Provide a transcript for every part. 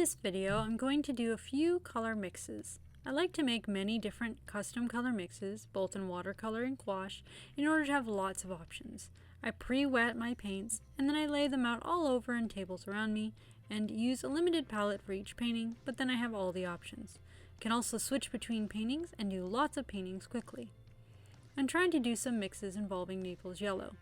this video, I'm going to do a few color mixes. I like to make many different custom color mixes, both in watercolor and gouache, in order to have lots of options. I pre-wet my paints, and then I lay them out all over in tables around me, and use a limited palette for each painting, but then I have all the options. I can also switch between paintings and do lots of paintings quickly. I'm trying to do some mixes involving Naples yellow.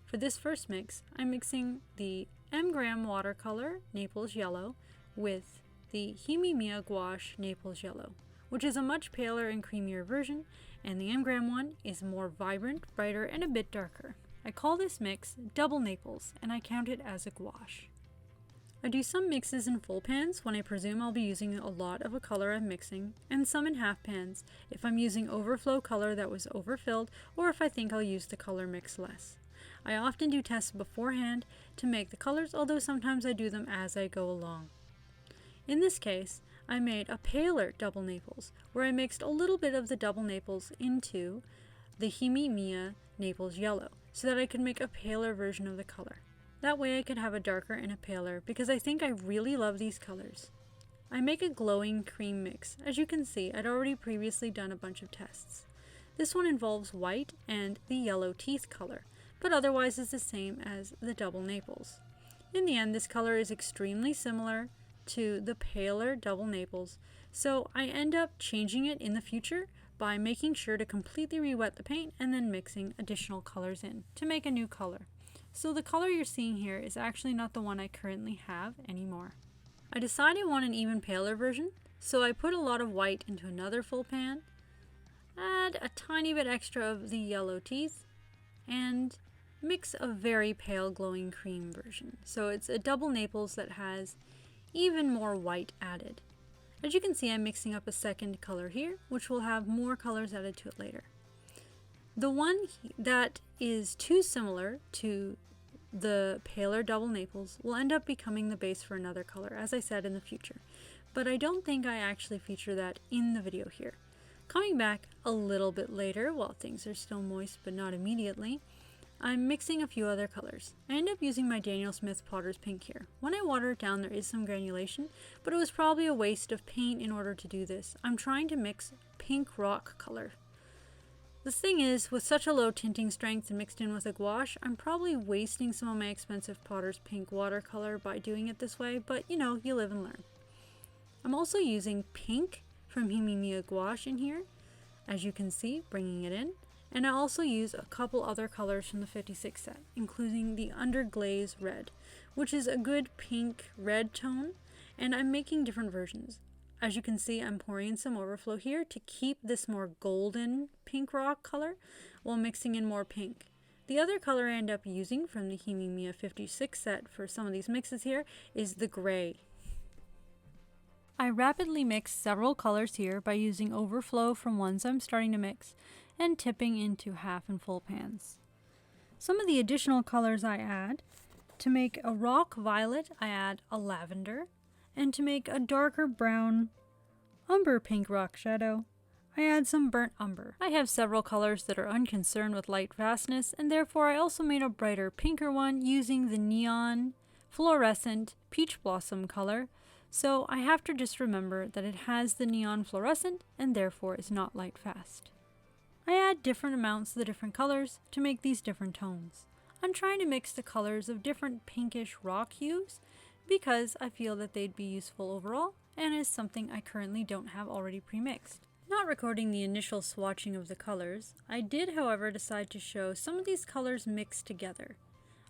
For this first mix, I'm mixing the Gram watercolor Naples yellow with the Himi Miya gouache Naples yellow, which is a much paler and creamier version, and the Gram one is more vibrant, brighter, and a bit darker. I call this mix Double Naples, and I count it as a gouache. I do some mixes in full pans when I presume I'll be using a lot of a color I'm mixing, and some in half pans if I'm using overflow color that was overfilled or if I think I'll use the color mix less. I often do tests beforehand to make the colors, although sometimes I do them as I go along. In this case, I made a paler double Naples, where I mixed a little bit of the double Naples into the Himi Miya Naples yellow, so that I could make a paler version of the color. That way I could have a darker and a paler, because I think I really love these colors. I make a glowing cream mix. As you can see, I'd already previously done a bunch of tests. This one involves white and the yellow teeth color, but otherwise is the same as the double Naples. In the end, this color is extremely similar to the paler double Naples, so I end up changing it in the future by making sure to completely re-wet the paint and then mixing additional colors in to make a new color. So the color you're seeing here is actually not the one I currently have anymore. I decided I want an even paler version, so I put a lot of white into another full pan, add a tiny bit extra of the yellow teeth, and mix a very pale glowing cream version. So it's a double Naples that has even more white added. As you can see, I'm mixing up a second color here, which will have more colors added to it later. The one that is too similar to the paler double Naples will end up becoming the base for another color, as I said, in the future. But I don't think I actually feature that in the video here. Coming back a little bit later, while things are still moist but not immediately, I'm mixing a few other colors. I end up using my Daniel Smith Potter's Pink here. When I water it down, there is some granulation, but it was probably a waste of paint in order to do this. I'm trying to mix pink rock color. The thing is, with such a low tinting strength and mixed in with a gouache, I'm probably wasting some of my expensive Potter's Pink watercolor by doing it this way, but you know, you live and learn. I'm also using pink from Himi Miya gouache in here, as you can see, bringing it in. And I also use a couple other colors from the 56 set, including the Underglaze Red, which is a good pink red tone, and I'm making different versions. As you can see, I'm pouring in some overflow here to keep this more golden pink rock color while mixing in more pink. The other color I end up using from the Himi Miya 56 set for some of these mixes here is the gray. I rapidly mix several colors here by using overflow from ones I'm starting to mix and tipping into half and full pans. Some of the additional colors I add: to make a rock violet, I add a lavender, and to make a darker brown umber pink rock shadow, I add some burnt umber. I have several colors that are unconcerned with light fastness, and therefore I also made a brighter pinker one using the neon fluorescent peach blossom color, so I have to just remember that it has the neon fluorescent and therefore is not light fast. I add different amounts of the different colors to make these different tones. I'm trying to mix the colors of different pinkish rock hues because I feel that they'd be useful overall and is something I currently don't have already pre-mixed. Not recording the initial swatching of the colors, I did however decide to show some of these colors mixed together.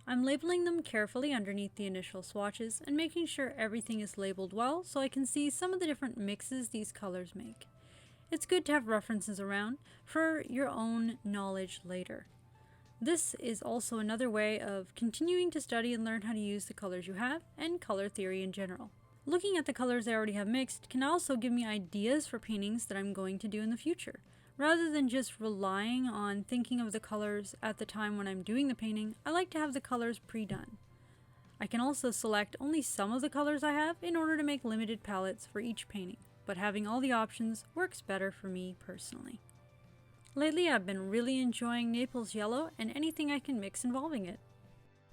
I'm labeling them carefully underneath the initial swatches and making sure everything is labeled well so I can see some of the different mixes these colors make. It's good to have references around for your own knowledge later. This is also another way of continuing to study and learn how to use the colors you have and color theory in general. Looking at the colors I already have mixed can also give me ideas for paintings that I'm going to do in the future. Rather than just relying on thinking of the colors at the time when I'm doing the painting, I like to have the colors pre-done. I can also select only some of the colors I have in order to make limited palettes for each painting, but having all the options works better for me personally. Lately I've been really enjoying Naples yellow and anything I can mix involving it.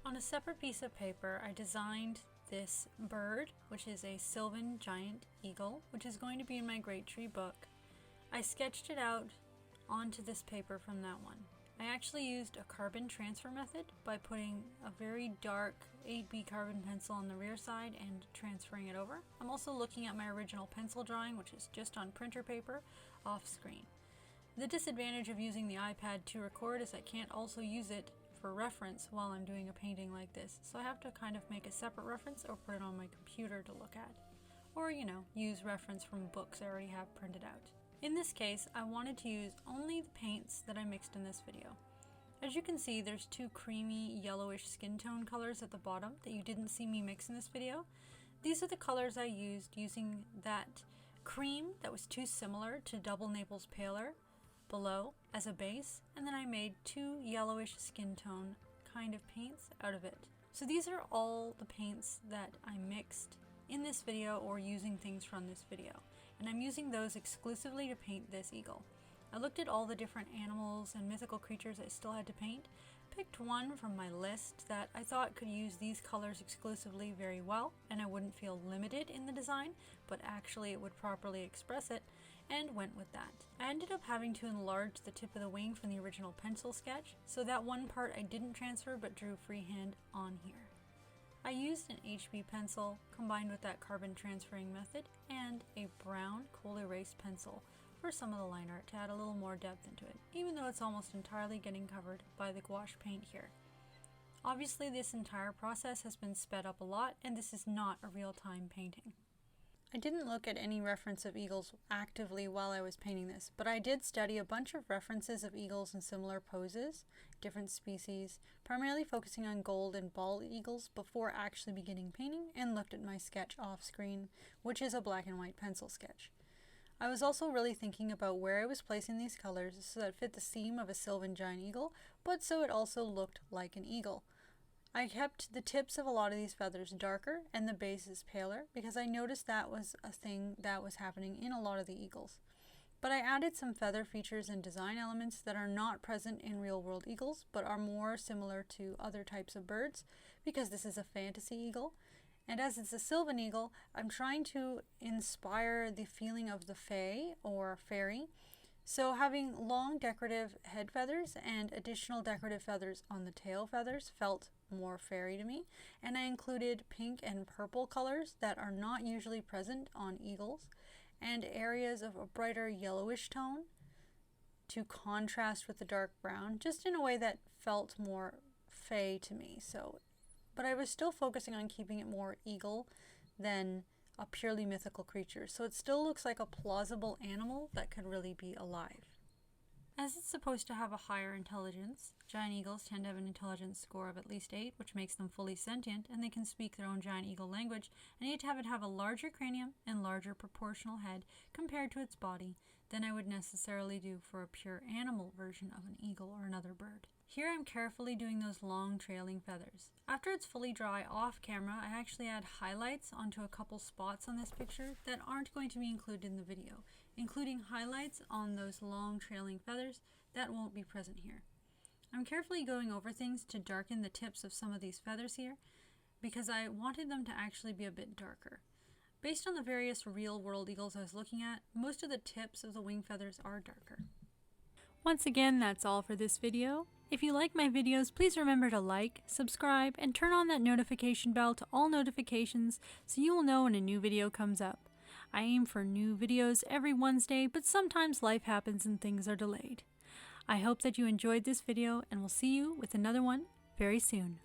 On a separate piece of paper, I designed this bird, which is a sylvan giant eagle, which is going to be in my Great Tree book. I sketched it out onto this paper from that one. I actually used a carbon transfer method by putting a very dark 8B carbon pencil on the rear side and transferring it over. I'm also looking at my original pencil drawing, which is just on printer paper, off screen. The disadvantage of using the iPad to record is I can't also use it for reference while I'm doing a painting like this, so I have to kind of make a separate reference or put it on my computer to look at. Or, use reference from books I already have printed out. In this case, I wanted to use only the paints that I mixed in this video. As you can see, there's two creamy yellowish skin tone colors at the bottom that you didn't see me mix in this video. These are the colors I used using that cream that was too similar to Double Naples Paler below as a base, and then I made two yellowish skin tone kind of paints out of it. So these are all the paints that I mixed in this video or using things from this video. And I'm using those exclusively to paint this eagle. I looked at all the different animals and mythical creatures I still had to paint, picked one from my list that I thought could use these colors exclusively very well, and I wouldn't feel limited in the design, but actually it would properly express it, and went with that. I ended up having to enlarge the tip of the wing from the original pencil sketch, so that one part I didn't transfer but drew freehand on here. I used an HB pencil combined with that carbon transferring method and a brown coal erase pencil for some of the line art to add a little more depth into it, even though it's almost entirely getting covered by the gouache paint here. Obviously, this entire process has been sped up a lot, and this is not a real-time painting. I didn't look at any reference of eagles actively while I was painting this, but I did study a bunch of references of eagles in similar poses, different species, primarily focusing on gold and bald eagles before actually beginning painting, and looked at my sketch off screen, which is a black and white pencil sketch. I was also really thinking about where I was placing these colors so that it fit the theme of a sylvan giant eagle, but so it also looked like an eagle. I kept the tips of a lot of these feathers darker and the bases paler because I noticed that was a thing that was happening in a lot of the eagles. But I added some feather features and design elements that are not present in real-world eagles but are more similar to other types of birds because this is a fantasy eagle. And as it's a sylvan eagle, I'm trying to inspire the feeling of the fae or fairy. So having long decorative head feathers and additional decorative feathers on the tail feathers felt more fairy to me, and I included pink and purple colors that are not usually present on eagles, and areas of a brighter yellowish tone to contrast with the dark brown, just in a way that felt more fae to me. But I was still focusing on keeping it more eagle than a purely mythical creature, so it still looks like a plausible animal that could really be alive. As it's supposed to have a higher intelligence, giant eagles tend to have an intelligence score of at least 8, which makes them fully sentient, and they can speak their own giant eagle language, and I need to have it have a larger cranium and larger proportional head compared to its body than I would necessarily do for a pure animal version of an eagle or another bird. Here I'm carefully doing those long trailing feathers. After it's fully dry off camera, I actually add highlights onto a couple spots on this picture that aren't going to be included in the video, including highlights on those long trailing feathers that won't be present here. I'm carefully going over things to darken the tips of some of these feathers here because I wanted them to actually be a bit darker. Based on the various real-world eagles I was looking at, most of the tips of the wing feathers are darker. Once again, that's all for this video. If you like my videos, please remember to like, subscribe, and turn on that notification bell to all notifications so you will know when a new video comes up. I aim for new videos every Wednesday, but sometimes life happens and things are delayed. I hope that you enjoyed this video, and we'll see you with another one very soon.